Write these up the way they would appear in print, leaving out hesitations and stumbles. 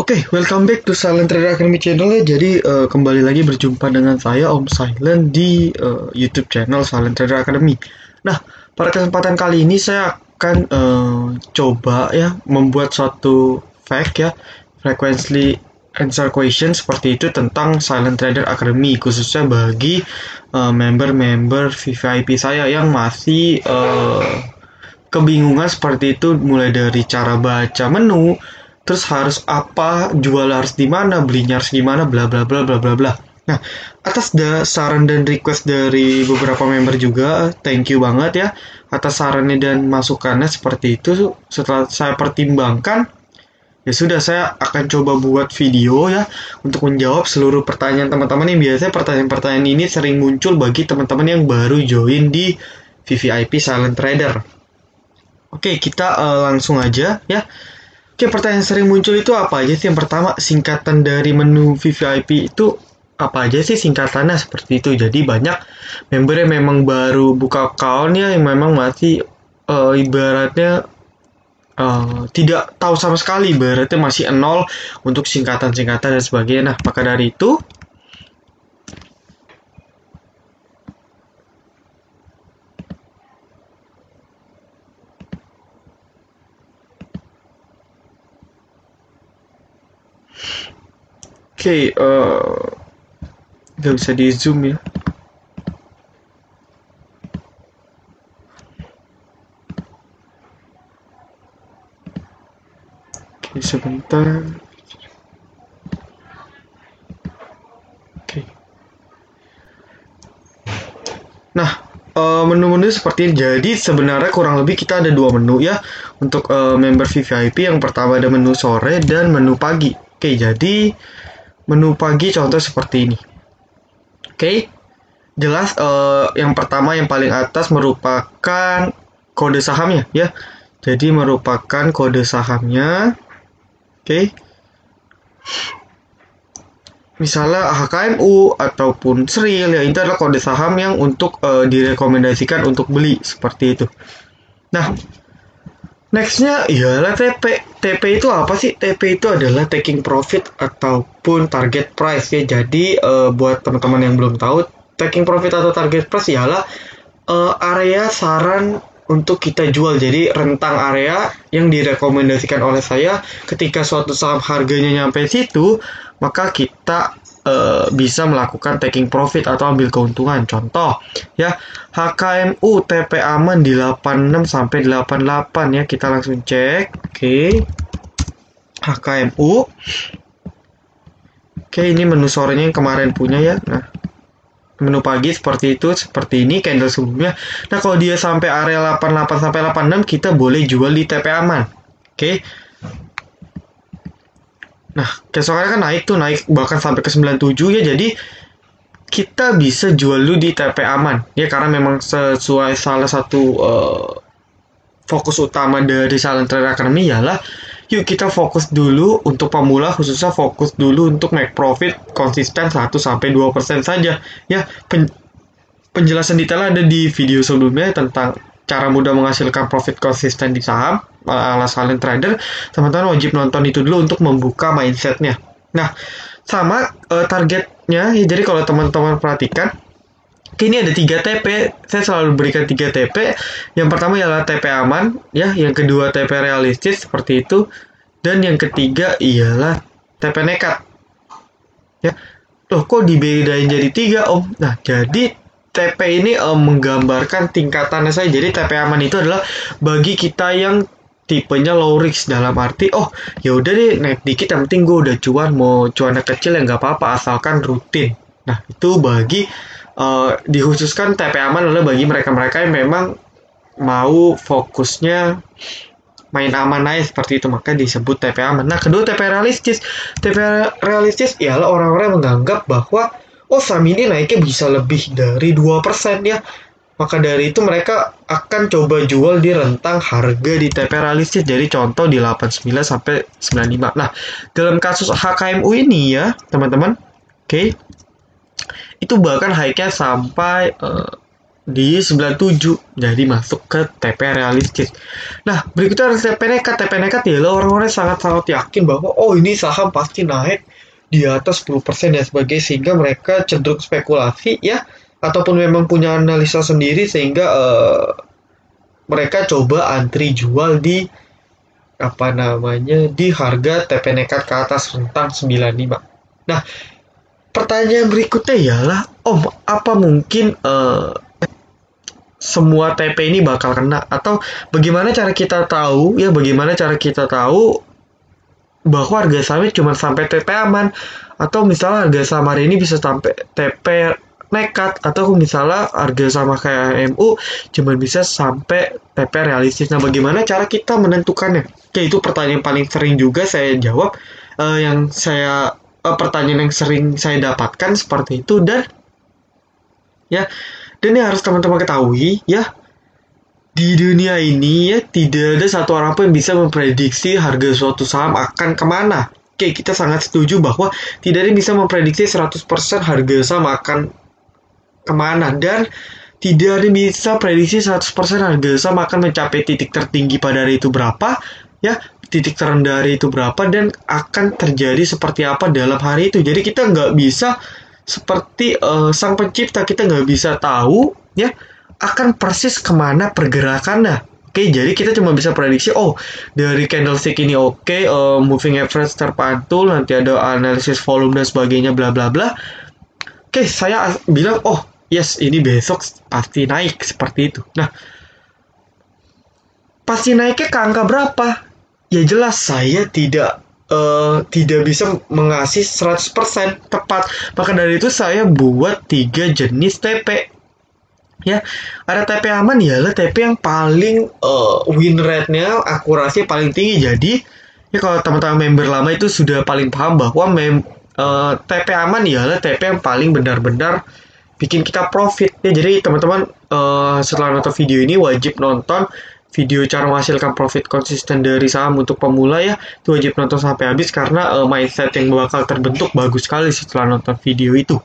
Oke, welcome back to Silent Trader Academy channel ya. Jadi kembali lagi berjumpa dengan saya Om Silent di YouTube channel Silent Trader Academy. Nah, pada kesempatan kali ini saya akan coba ya membuat suatu fact ya, frequently answer question seperti itu tentang Silent Trader Academy, khususnya bagi member-member VIP saya yang masih kebingungan seperti itu, mulai dari cara baca menu, terus harus apa, jual harus di mana, belinya harus gimana, bla bla bla bla bla bla. Nah, atas saran dan request dari beberapa member juga, thank you banget ya atas sarannya dan masukannya seperti itu. Setelah saya pertimbangkan, ya sudah, saya akan coba buat video ya untuk menjawab seluruh pertanyaan teman-teman yang biasanya pertanyaan-pertanyaan ini sering muncul bagi teman-teman yang baru join di VVIP Silent Trader. Oke, kita langsung aja ya. Oke, pertanyaan sering muncul itu apa aja sih? Yang pertama, singkatan dari menu VVIP itu apa aja sih singkatannya seperti itu. Jadi banyak member yang memang baru buka account ya, yang memang masih ibaratnya tidak tahu sama sekali, ibaratnya masih nol untuk singkatan-singkatan dan sebagainya. Nah, maka dari itu oke, nggak bisa di zoom ya. Oke, sebentar. Oke. Nah, menu-menu seperti ini. Jadi sebenarnya kurang lebih kita ada dua menu ya untuk member VVIP. Yang pertama ada menu sore dan menu pagi. Oke, jadi menu pagi contoh seperti ini. Oke, jelas yang pertama yang paling atas merupakan kode sahamnya ya. Jadi merupakan kode sahamnya. Oke. Misalnya HKMU ataupun SRIL ya, itu adalah kode saham yang untuk direkomendasikan untuk beli seperti itu. Nah, nextnya ialah TP. TP itu apa sih? TP itu adalah taking profit ataupun target price ya. Jadi buat teman-teman yang belum tahu, taking profit atau target price ialah area saran untuk kita jual. Jadi rentang area yang direkomendasikan oleh saya ketika suatu saham harganya nyampe situ, maka kita bisa melakukan taking profit atau ambil keuntungan. Contoh ya, HKMU TP aman di 86 sampai 88 ya. Kita langsung cek. Oke. HKMU. Oke, ini menu sorenya yang kemarin punya ya. Nah, menu pagi seperti itu, seperti ini candle sebelumnya. Nah, kalau dia sampai area 88 sampai 86, kita boleh jual di TP aman. Oke. Nah, keesokannya kan naik bahkan sampai ke 97 ya. Jadi kita bisa jual dulu di TP aman ya, karena memang sesuai salah satu fokus utama dari Silent Trader Academy ialah yuk kita fokus dulu untuk pemula, khususnya fokus dulu untuk make profit konsisten 1-2% saja ya. Penjelasan detailnya ada di video sebelumnya tentang cara mudah menghasilkan profit konsisten di saham ala Silent Trader. Teman-teman wajib nonton itu dulu untuk membuka mindsetnya. Nah, sama targetnya ya. Jadi kalau teman-teman perhatikan, ini ada 3 TP. Saya selalu berikan 3 TP. Yang pertama ialah TP aman ya, yang kedua TP realistis seperti itu, dan yang ketiga ialah TP nekat ya. Loh, kok dibedain jadi 3 Om? Nah, jadi TP ini menggambarkan tingkatannya saya. Jadi TP aman itu adalah bagi kita yang tipenya low risk, dalam arti ya udah deh naik dikit yang penting gue udah cuan, mau cuannya kecil ya nggak apa-apa asalkan rutin. Nah, itu bagi dikhususkan TP aman adalah bagi mereka-mereka yang memang mau fokusnya main aman aja seperti itu, maka disebut TP aman. Nah, kedua TP realistis. TP realistis ialah orang-orang yang menganggap bahwa saham ini naiknya bisa lebih dari 2% ya. Maka dari itu mereka akan coba jual di rentang harga di TP realistis. Jadi contoh di 89 sampai 95. Nah, dalam kasus HKMU ini ya, teman-teman. Oke. Itu bahkan high-nya sampai di 97, jadi masuk ke TP realistis. Nah, berikutnya ada TP nekat. TP nekat ialah orang-orang yang sangat-sangat yakin bahwa oh ini saham pasti naik di atas 10% dan sebagainya, sehingga mereka cenderung spekulasi ya, ataupun memang punya analisa sendiri sehingga mereka coba antri jual di di harga TP nekat ke atas rentang 95. Nah, pertanyaan berikutnya ialah, Om, apa mungkin semua TP ini bakal kena, atau bagaimana cara kita tahu bahwa harga sahamnya cuma sampai TP aman, atau misalnya harga saham hari ini bisa sampai TP nekat, atau misalnya harga sama kayak MU cuma bisa sampai TP realistis. Nah, bagaimana cara kita menentukannya? Oke, itu pertanyaan paling sering juga saya jawab, pertanyaan yang sering saya dapatkan seperti itu. Dan ini harus teman-teman ketahui ya, di dunia ini ya tidak ada satu orang pun yang bisa memprediksi harga suatu saham akan kemana. Oke, kita sangat setuju bahwa tidak ada yang bisa memprediksi 100% harga saham akan kemana, dan tidak ada yang bisa prediksi 100% harga saham akan mencapai titik tertinggi pada hari itu berapa ya, titik terendah hari itu berapa, dan akan terjadi seperti apa dalam hari itu. Jadi kita nggak bisa seperti sang pencipta, kita nggak bisa tahu ya akan persis kemana pergerakannya. Oke, jadi kita cuma bisa prediksi, oh dari candlestick ini moving average terpantul, nanti ada analisis volume dan sebagainya bla bla bla. Oke, saya bilang oh yes, ini besok pasti naik seperti itu. Nah, pasti naiknya ke angka berapa? Ya jelas saya tidak bisa mengasih 100% tepat. Maka dari itu saya buat 3 jenis TP. Ya, ada TP aman, ialah TP yang paling win rate-nya, akurasinya paling tinggi. Jadi, ya kalau teman-teman member lama itu sudah paling paham bahwa TP aman ialah TP yang paling benar-benar bikin kita profit. Ya, jadi teman-teman setelah nonton video ini wajib nonton video cara menghasilkan profit konsisten dari saham untuk pemula ya. Itu wajib nonton sampai habis karena mindset yang bakal terbentuk bagus sekali setelah nonton video itu.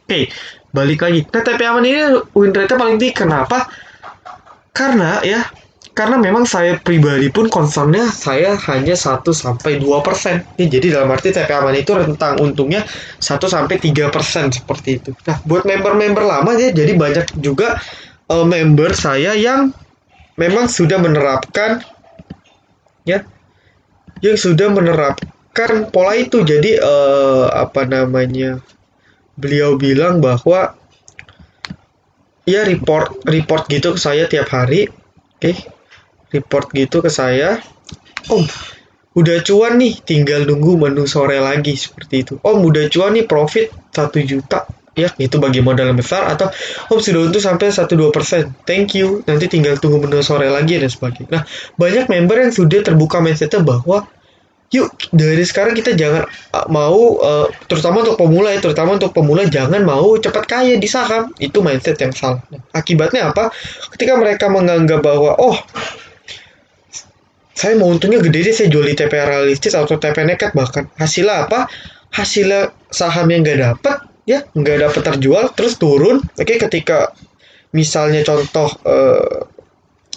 Oke, balik lagi. Nah, TP aman ini win rate-nya paling tinggi. Kenapa? Karena memang saya pribadi pun concern-nya saya hanya 1-2%. Ya, jadi dalam arti TP aman itu rentang untungnya 1-3% seperti itu. Nah, buat member-member lama ya, jadi banyak juga member saya yang memang sudah menerapkan pola itu. Jadi beliau bilang bahwa ya report gitu ke saya tiap hari. Report gitu ke saya, Om udah cuan nih, tinggal nunggu menu sore lagi, seperti itu. Om udah cuan nih, profit 1 juta ya, itu bagi modal besar, atau Om sudah untung sampai 1-2%, thank you, nanti tinggal tunggu menu sore lagi dan sebagainya. Nah, banyak member yang sudah terbuka mindsetnya bahwa yuk dari sekarang kita jangan mau terutama untuk pemula jangan mau cepat kaya di saham. Itu mindset yang salah. Nah, akibatnya apa? Ketika mereka menganggap bahwa oh saya mau untungnya gede deh, saya jual di TP realistis atau TP nekat, bahkan hasilnya apa? Hasilnya saham yang nggak dapat terjual terus turun. Oke, ketika misalnya contoh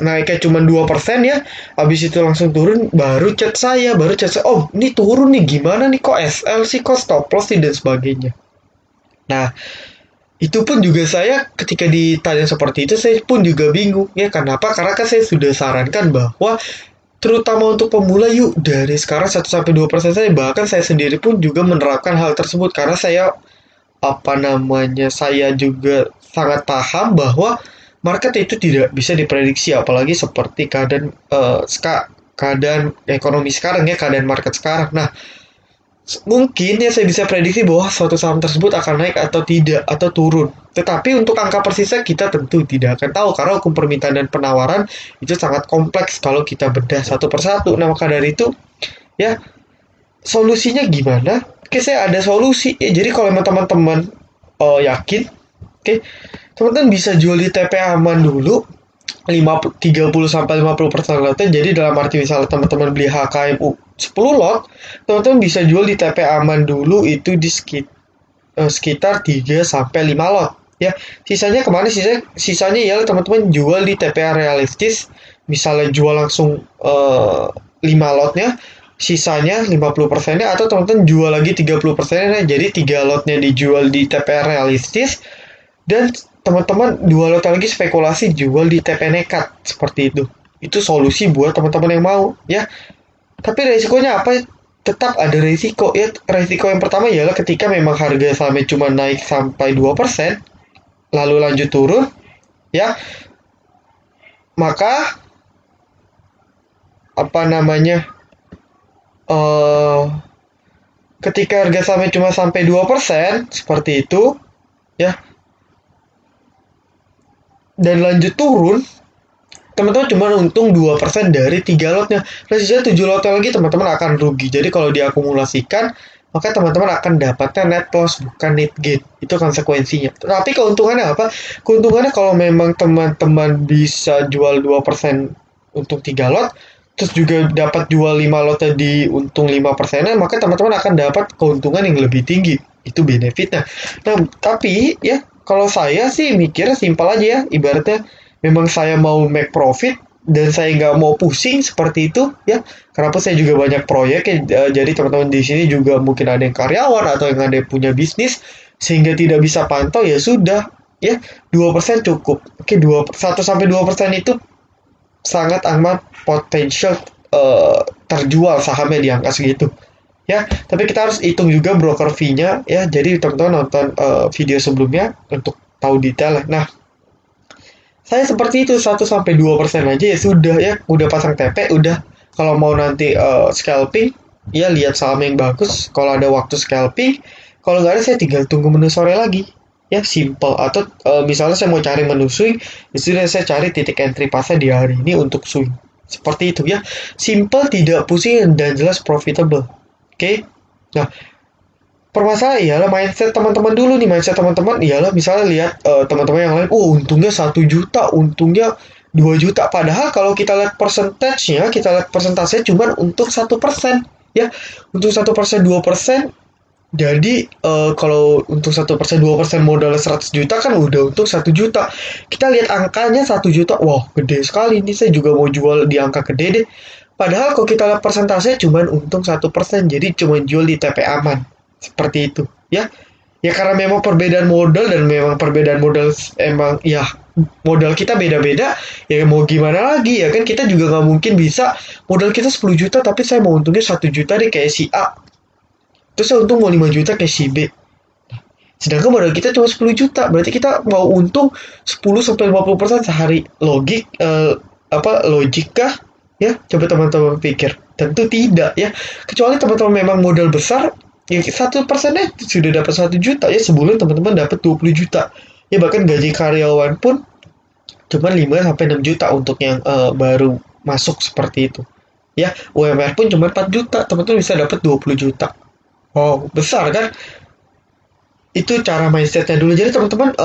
naiknya cuma 2% ya, habis itu langsung turun, baru chat saya, oh ini turun nih, gimana nih, kok SL sih, kok stop loss sih, dan sebagainya. Nah, itu pun juga saya ketika ditanya seperti itu, saya pun juga bingung ya. Kenapa? Karena kan saya sudah sarankan bahwa terutama untuk pemula, yuk dari sekarang 1-2% saja. Bahkan saya sendiri pun juga menerapkan hal tersebut karena saya saya juga sangat paham bahwa market itu tidak bisa diprediksi, apalagi seperti keadaan ekonomi sekarang ya, keadaan market sekarang. Nah, mungkin ya saya bisa prediksi bahwa suatu saham tersebut akan naik atau tidak, atau turun. Tetapi untuk angka persisnya kita tentu tidak akan tahu karena hukum permintaan dan penawaran itu sangat kompleks kalau kita bedah satu persatu. Nah, maka dari itu ya, solusinya gimana? Oke, saya ada solusi ya. Jadi kalau teman-teman yakin, teman-teman bisa jual di TP aman dulu 30-50% lotnya. Jadi dalam arti misalnya teman-teman beli HKMU 10 lot, teman-teman bisa jual di TP aman dulu itu di sekitar 3-5 lot Ya, sisanya kemana? Sisanya ya teman-teman jual di TPA realistis. Misalnya jual langsung 5 lotnya, sisanya 50%-nya, atau teman-teman jual lagi 30%-nya. Jadi 3 lotnya dijual di TPA realistis, dan teman-teman 2 lot lagi spekulasi jual di TP nekat seperti itu. Itu solusi buat teman-teman yang mau, ya. Tapi resikonya apa? Tetap ada resiko ya. Resiko yang pertama ialah ketika memang harga sahamnya cuma naik sampai 2%, lalu lanjut turun, ya, maka apa namanya? eh Ketika harga sahamnya cuma sampai 2% seperti itu, ya, dan lanjut turun, teman-teman cuma untung 2% dari 3 lotnya. Nah, sisa 7 lotnya lagi teman-teman akan rugi. Jadi kalau diakumulasikan, maka teman-teman akan dapatnya net loss, bukan net gain. Itu konsekuensinya. Tapi keuntungannya apa? Keuntungannya kalau memang teman-teman bisa jual 2% untuk 3 lot, terus juga dapat jual 5 lotnya di untung 5%-nya, maka teman-teman akan dapat keuntungan yang lebih tinggi. Itu benefitnya. Nah, tapi ya, kalau saya sih mikirnya simpel aja ya. Ibaratnya memang saya mau make profit dan saya nggak mau pusing seperti itu ya. Kenapa saya juga banyak proyek ya, jadi teman-teman di sini juga mungkin ada yang karyawan atau yang ada yang punya bisnis sehingga tidak bisa pantau, ya sudah ya, 2% cukup. Oke, 1 sampai 2% itu sangat amat potensial terjual sahamnya di angka segitu. Ya, tapi kita harus hitung juga broker fee-nya ya. Jadi teman-teman nonton video sebelumnya untuk tahu detail. Nah, saya seperti itu, 1 sampai 2% aja ya sudah ya, udah pasang TP, udah. Kalau mau nanti scalping, ya lihat saham yang bagus. Kalau ada waktu scalping, kalau nggak ada saya tinggal tunggu menu sore lagi. Ya simple. Atau misalnya saya mau cari menu swing, ya sudah saya cari titik entry pasnya di hari ini untuk swing. Seperti itu ya. Simple, tidak pusing, dan jelas profitable. Oke. Nah, permasalahan ialah mindset teman-teman dulu nih. Mindset teman-teman ialah misalnya lihat teman-teman yang lain, untungnya 1 juta, untungnya 2 juta. Padahal kalau kita lihat persentasenya, cuma untuk 1%. Ya, untuk 1%, 2%. Jadi kalau untuk 1%, 2% modalnya 100 juta kan udah untung 1 juta. Kita lihat angkanya 1 juta, wah gede sekali. Ini saya juga mau jual di angka gede deh. Padahal kalau kita lihat persentasenya cuma untung 1%, jadi cuma jual di TP aman. Seperti itu, ya. Ya karena memang perbedaan modal, dan memang perbedaan modal emang ya, modal kita beda-beda, ya mau gimana lagi ya kan, kita juga nggak mungkin bisa modal kita 10 juta tapi saya mau untungnya 1 juta deh kayak si A. Terus saya untung mau 5 juta kayak si B. Sedangkan modal kita cuma 10 juta, berarti kita mau untung 10 sampai 50% sehari. Logikah? Ya, coba teman-teman pikir. Tentu tidak ya. Kecuali teman-teman memang modal besar, ya 1%-nya sudah dapat 1 juta ya, sebulan teman-teman dapat 20 juta. Ya bahkan gaji karyawan pun cuma 5 sampai 6 juta untuk yang baru masuk seperti itu. Ya, UMR pun cuma 4 juta, teman-teman bisa dapat 20 juta. Wow, besar kan? Itu cara mindsetnya dulu. Jadi teman-teman,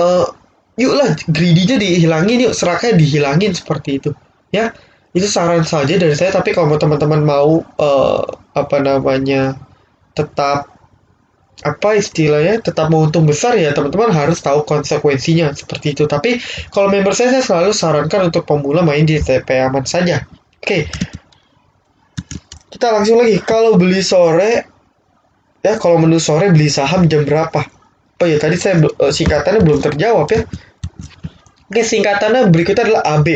yuklah greedy-nya dihilangin, yuk seraknya dihilangin seperti itu. Ya, itu saran saja dari saya. Tapi kalau teman-teman mau apa namanya, tetap apa istilahnya, tetap mau untung besar, ya teman-teman harus tahu konsekuensinya seperti itu. Tapi kalau member saya selalu sarankan untuk pemula main di TP aman saja. Oke, kita langsung lagi. Kalau beli sore, ya kalau menu sore beli saham jam berapa? Oh ya, tadi saya singkatannya belum terjawab ya. Oke, singkatannya berikutnya adalah AB.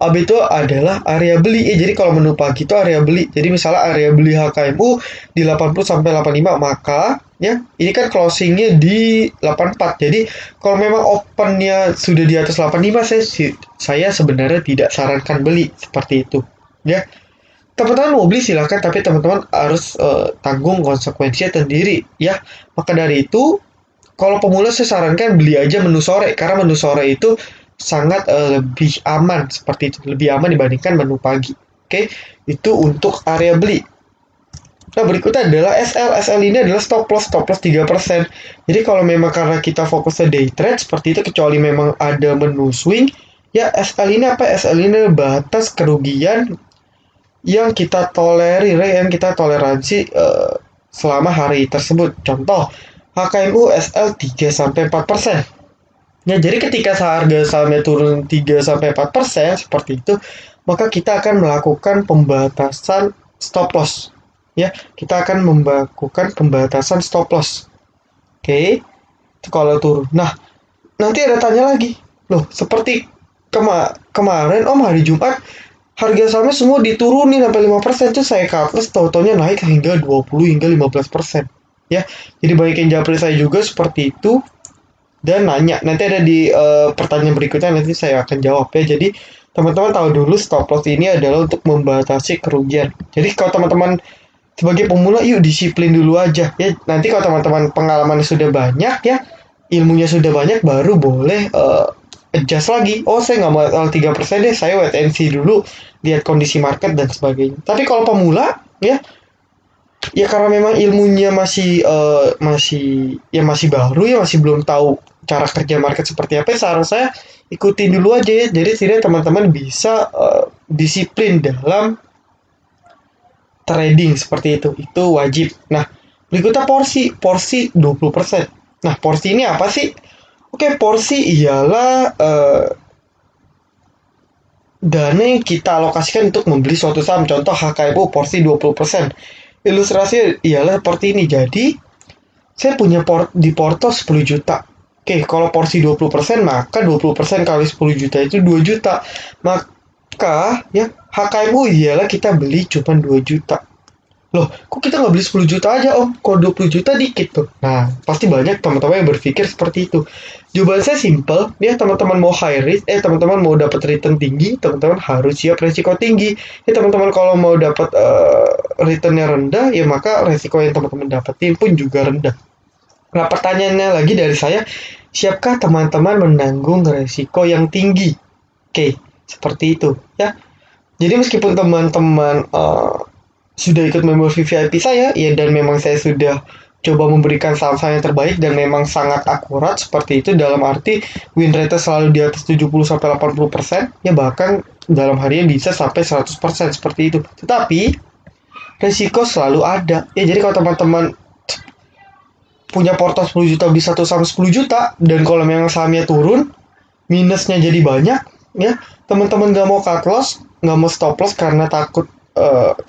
AB itu adalah area beli. Jadi kalau menu pagi itu area beli. Jadi misalnya area beli HKMU di 80 sampai 85, maka ya ini kan closingnya di 84. Jadi kalau memang opennya sudah di atas 85, saya sebenarnya tidak sarankan beli seperti itu. Ya, teman-teman mau beli silahkan, tapi teman-teman harus tanggung konsekuensinya sendiri ya. Maka dari itu, kalau pemula saya sarankan beli aja menu sore, karena menu sore itu sangat lebih aman, seperti itu, lebih aman dibandingkan menu pagi. Oke, itu untuk area beli. Nah, berikutnya adalah SL. SL ini adalah stop loss 3%. Jadi kalau memang karena kita fokusnya day trade seperti itu, kecuali memang ada menu swing, ya SL ini apa? SL ini batas kerugian yang kita tolerir, yang kita toleransi selama hari tersebut. Contoh, HKMU SL 3-4%. Ya, jadi ketika harga sahamnya turun 3 sampai 4% seperti itu, maka kita akan melakukan pembatasan stop loss. Ya, kita akan melakukan pembatasan stop loss. Oke, itu kalau turun. Nah, nanti ada tanya lagi. Loh, seperti kemarin Om hari Jumat harga sahamnya semua diturunin sampai 5%, tuh saya cut loss, tau-taunya naik hingga 20 hingga 15%. Ya, jadi banyak yang japri saya juga seperti itu dan nanya. Nanti ada di pertanyaan berikutnya, nanti saya akan jawab ya. Jadi teman-teman tahu dulu stop loss ini adalah untuk membatasi kerugian. Jadi kalau teman-teman sebagai pemula, yuk disiplin dulu aja ya. Nanti kalau teman-teman pengalamannya sudah banyak ya, ilmunya sudah banyak, baru boleh adjust lagi. Oh, saya nggak mau 3% deh, saya wait and see dulu, lihat kondisi market dan sebagainya. Tapi kalau pemula ya, ya karena memang ilmunya masih baru ya, masih belum tahu cara kerja market seperti apa, saran saya ikutin dulu aja ya. Jadi setidaknya teman-teman bisa disiplin dalam trading seperti itu wajib. Nah, berikutnya porsi 20%. Nah, porsi ini apa sih? Oke, porsi ialah dana yang kita alokasikan untuk membeli suatu saham. Contoh HKMU porsi 20%. Ilustrasi ialah seperti ini. Jadi, saya punya di porto 10 juta. Oke, kalau porsi 20%, maka 20% kali 10 juta itu 2 juta. Maka, ya, HKMU ialah kita beli cuma 2 juta. Loh, kok kita nggak beli 10 juta aja, Om? Kalau 20 juta dikit tuh. Nah, pasti banyak teman-teman yang berpikir seperti itu. Jawaban saya simple, ya teman-teman mau high risk, teman-teman mau dapat return tinggi, teman-teman harus siap resiko tinggi. Ya teman-teman kalau mau dapat returnnya rendah, ya maka resiko yang teman-teman dapetin pun juga rendah. Nah, pertanyaannya lagi dari saya, siapkah teman-teman menanggung resiko yang tinggi? Oke, seperti itu, ya. Jadi meskipun teman-teman sudah ikut member VIP saya, ya, dan memang saya sudah coba memberikan saham-saham yang terbaik dan memang sangat akurat seperti itu, dalam arti win rate selalu di atas 70-80%, ya bahkan dalam harinya bisa sampai 100% seperti itu. Tetapi resiko selalu ada. Ya, jadi kalau teman-teman punya porto 10 juta, beli satu saham 10 juta, dan kalau memang sahamnya turun, minusnya jadi banyak, ya, teman-teman nggak mau cut loss, nggak mau stop loss karena takut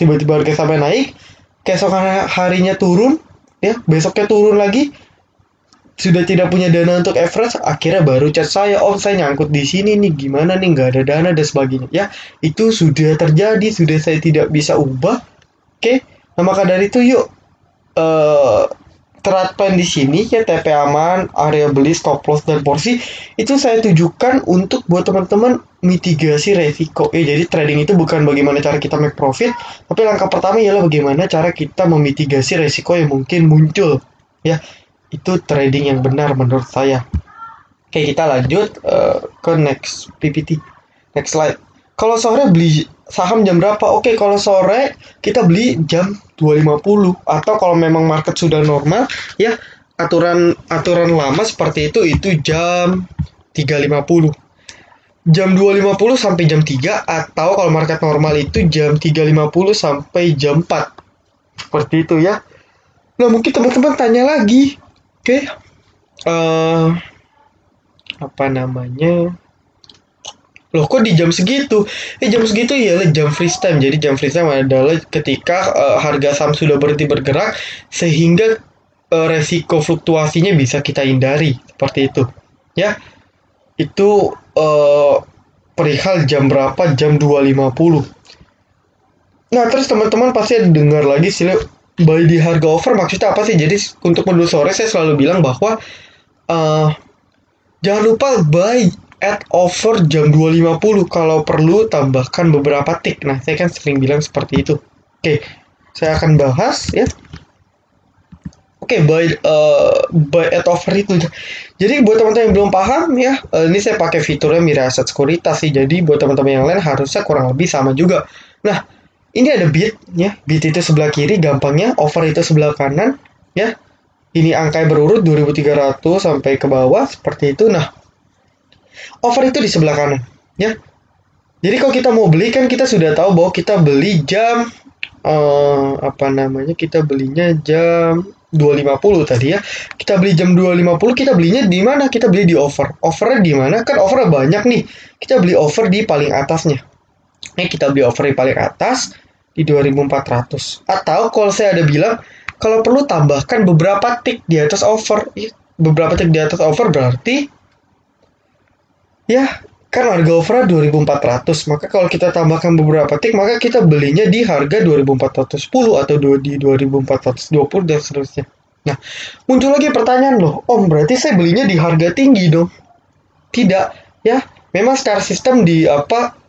tiba-tiba harga sampai naik, keesokan harinya turun, ya, besoknya turun lagi, sudah tidak punya dana untuk average, akhirnya baru chat saya, Om saya nyangkut di sini nih, gimana nih, nggak ada dana dan sebagainya. Ya, itu sudah terjadi, sudah saya tidak bisa ubah. Oke, nah maka dari itu yuk terapkan di sini ya, TP aman, area beli, stop loss, dan porsi itu saya tujukan untuk buat teman-teman mitigasi resiko. Jadi trading itu bukan bagaimana cara kita make profit, tapi langkah pertama ialah bagaimana cara kita memitigasi resiko yang mungkin muncul. Ya, itu trading yang benar menurut saya. Oke, kita lanjut ke next PPT, next slide. Kalau sore beli saham jam berapa? Oke, kalau sore kita beli jam 2.50, atau kalau memang market sudah normal ya, aturan lama seperti itu jam 3.50. Jam 2.50 sampai jam 3, atau kalau market normal itu jam 3.50 sampai jam 4. Seperti itu ya. Nah, mungkin teman-teman tanya lagi. Oke. Apa namanya? Loh, kok di jam segitu? Jam segitu ialah jam freeze time. Jadi jam freeze time adalah ketika harga saham sudah berhenti bergerak, sehingga resiko fluktuasinya bisa kita hindari. Seperti itu. Ya, itu perihal jam berapa, jam 2.50. Nah, terus teman-teman pasti dengar lagi sih, buy di harga over maksudnya apa sih? Jadi untuk menu sore saya selalu bilang bahwa jangan lupa buy at over jam 2.50. Kalau perlu tambahkan beberapa tick. Nah, saya kan sering bilang seperti itu. Oke, saya akan bahas ya. Oke, buy at over itu. Jadi buat teman-teman yang belum paham ya, ini saya pakai fiturnya Mira Asset Sekuritas sih. Jadi buat teman-teman yang lain harusnya kurang lebih sama juga. Nah, ini ada bid ya. Bid itu sebelah kiri gampangnya, over itu sebelah kanan ya. Ini angka berurut 2.300 sampai ke bawah seperti itu. Nah, over itu di sebelah kanan ya. Jadi kalau kita mau beli kan kita sudah tahu bahwa kita beli jam kita belinya jam 2.50 tadi ya. Kita beli jam 2.50, kita belinya di mana? Kita beli di over. Overnya di mana? Kan overnya banyak nih. Kita beli over di paling atasnya. Nih kita beli over di paling atas di 2.400. Atau kalau saya ada bilang, kalau perlu tambahkan beberapa tick di atas over. Beberapa tick di atas over berarti ya kan harga overnya 2.400. Maka kalau kita tambahkan beberapa tick, maka kita belinya di harga 2.410 atau di 2.420 dan seterusnya. Nah, muncul lagi pertanyaan loh, Om, berarti saya belinya di harga tinggi dong? Tidak, ya. Memang secara sistem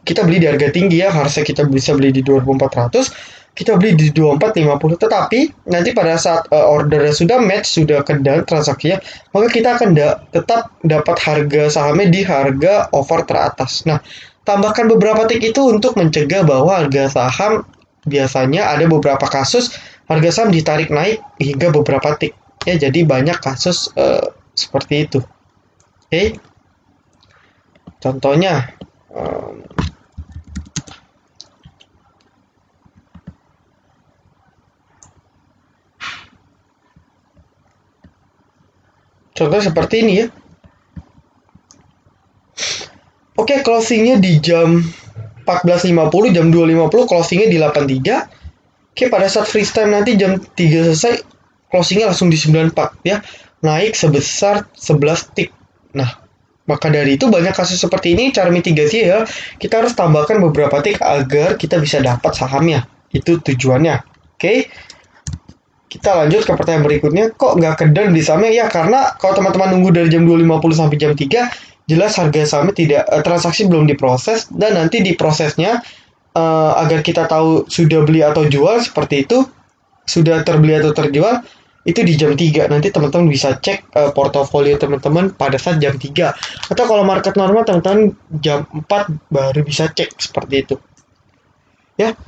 kita beli di harga tinggi ya, harusnya kita bisa beli di 2.400, kita beli di 2.450. Tetapi nanti pada saat ordernya sudah match, sudah kedan transaksinya, maka kita akan tetap dapat harga sahamnya di harga over teratas. Nah, tambahkan beberapa tick itu untuk mencegah bahwa harga saham biasanya ada beberapa kasus harga saham ditarik naik hingga beberapa tick. Ya, jadi banyak kasus seperti itu. Oke. Contohnya, contoh seperti ini ya. Oke, closingnya di jam 14.50, jam 2.50 closingnya di 83. Oke, pada saat freeze time nanti jam 3 selesai, closingnya langsung di 94 ya. Naik sebesar 11 tick. Nah, maka dari itu banyak kasus seperti ini, cara mitigasi ya, kita harus tambahkan beberapa tick agar kita bisa dapat sahamnya. Itu tujuannya. Oke. Kita lanjut ke pertanyaan berikutnya. Kok nggak kedan di sahamnya? Ya, karena kalau teman-teman nunggu dari jam 2.50 sampai jam 3, jelas harga sahamnya tidak, transaksi belum diproses, dan nanti diprosesnya agar kita tahu sudah beli atau jual seperti itu, sudah terbeli atau terjual, itu di jam 3. Nanti teman-teman bisa cek portofolio teman-teman pada saat jam 3. Atau kalau market normal, teman-teman jam 4 baru bisa cek seperti itu. Ya.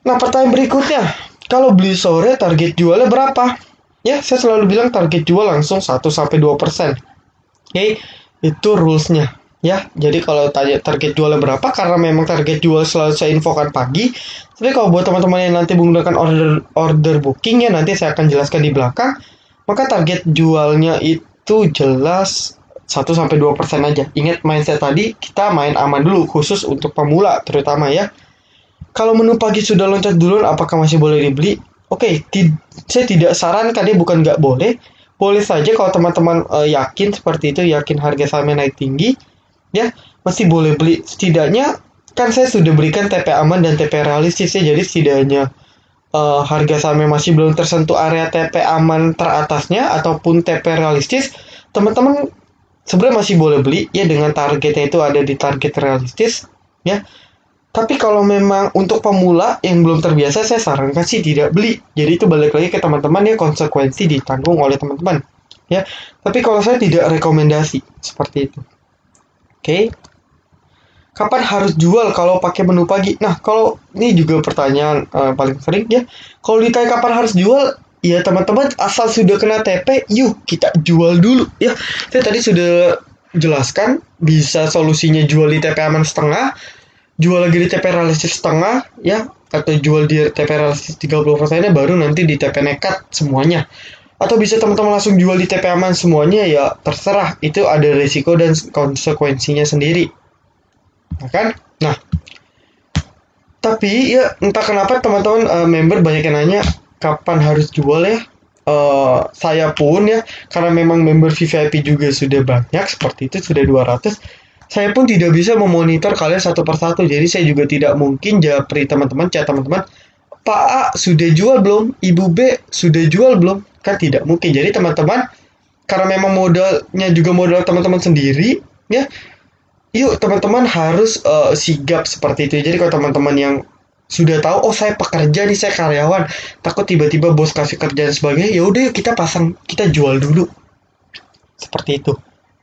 Nah, pertanyaan berikutnya, kalau beli sore target jualnya berapa? Ya, saya selalu bilang target jual langsung 1-2%. Oke, itu rules-nya. Ya, jadi kalau tanya target jualnya berapa, karena memang target jual selalu saya infokan pagi. Tapi kalau buat teman-teman yang nanti menggunakan order booking ya, nanti saya akan jelaskan di belakang. Maka target jualnya itu jelas 1-2% aja. Ingat mindset tadi, kita main aman dulu, khusus untuk pemula terutama ya. Kalau menu pagi sudah loncat duluan, apakah masih boleh dibeli? Oke, saya tidak sarankan ya, bukan nggak boleh. Boleh saja kalau teman-teman yakin seperti itu, yakin harga sahamnya naik tinggi, ya masih boleh beli. Setidaknya kan saya sudah berikan TP aman dan TP realistis ya, jadi setidaknya harga sahamnya masih belum tersentuh area TP aman teratasnya ataupun TP realistis, teman-teman sebenarnya masih boleh beli ya, dengan targetnya itu ada di target realistis ya. Tapi kalau memang untuk pemula yang belum terbiasa, saya sarankan sih tidak beli. Jadi itu balik lagi ke teman-teman ya, konsekuensi ditanggung oleh teman-teman ya. Tapi kalau saya tidak rekomendasi seperti itu. Oke. Kapan harus jual kalau pakai menu pagi? Nah, kalau ini juga pertanyaan paling sering ya. Kalau ditanya kapan harus jual, ya teman-teman asal sudah kena TP, yuk kita jual dulu ya. Saya tadi sudah jelaskan, bisa solusinya jual di TP aman setengah, jual lagi di TP realistis setengah ya, atau jual di TP realistis 30%-nya, baru nanti di TP nekat semuanya. Atau bisa teman-teman langsung jual di TP aman semuanya, ya terserah, itu ada risiko dan konsekuensinya sendiri. Nah, kan? Nah, tapi ya entah kenapa teman-teman member banyak yang nanya kapan harus jual ya. Saya pun ya, karena memang member VVIP juga sudah banyak seperti itu, sudah 200. Saya pun tidak bisa memonitor kalian satu persatu, jadi saya juga tidak mungkin japri teman-teman, chat teman-teman, Pak A sudah jual belum? Ibu B sudah jual belum? Kan tidak mungkin. Jadi teman-teman, karena memang modalnya juga modal teman-teman sendiri, ya, yuk teman-teman harus sigap seperti itu. Jadi kalau teman-teman yang sudah tahu, oh saya pekerja nih, saya karyawan, takut tiba-tiba bos kasih kerjaan sebagainya, ya udah yuk kita pasang, kita jual dulu, seperti itu,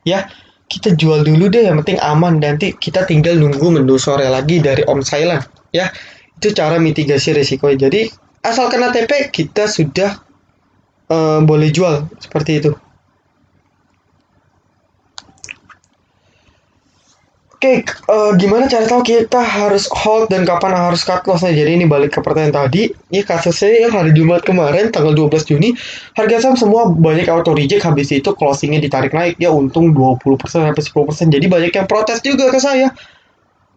ya. Kita jual dulu deh, yang penting aman. Nanti kita tinggal nunggu menu sore lagi dari Om Silent ya. Itu cara mitigasi risiko. Jadi asal kena TP kita sudah boleh jual seperti itu. Oke, gimana cara tahu kita harus hold dan kapan harus cut loss? Nah, jadi ini balik ke pertanyaan tadi. Ya, kasusnya ya hari Jumat kemarin, tanggal 12 Juni, harga saham semua banyak auto reject, habis itu closingnya ditarik naik. Ya, untung 20% sampai 10%. Jadi banyak yang protes juga ke saya.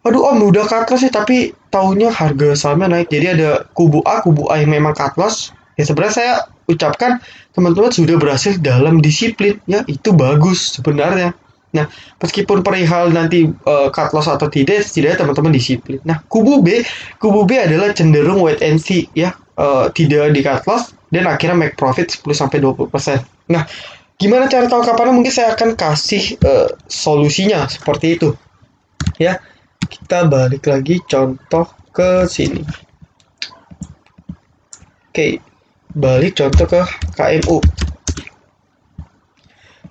Aduh om, udah cut loss sih, tapi taunya harga sahamnya naik. Jadi ada kubu A yang memang cut loss. Ya, sebenarnya saya ucapkan teman-teman sudah berhasil dalam disiplin. Ya, itu bagus sebenarnya. Nah, meskipun perihal nanti cut loss atau tidak, setidaknya teman-teman disiplin. Nah, kubu B adalah cenderung wait and see ya, tidak di cut loss dan akhirnya make profit 10-20%. Nah, gimana cara tahu kapan? Mungkin saya akan kasih solusinya seperti itu. Ya, kita balik lagi contoh ke sini. Oke, balik contoh ke KMU.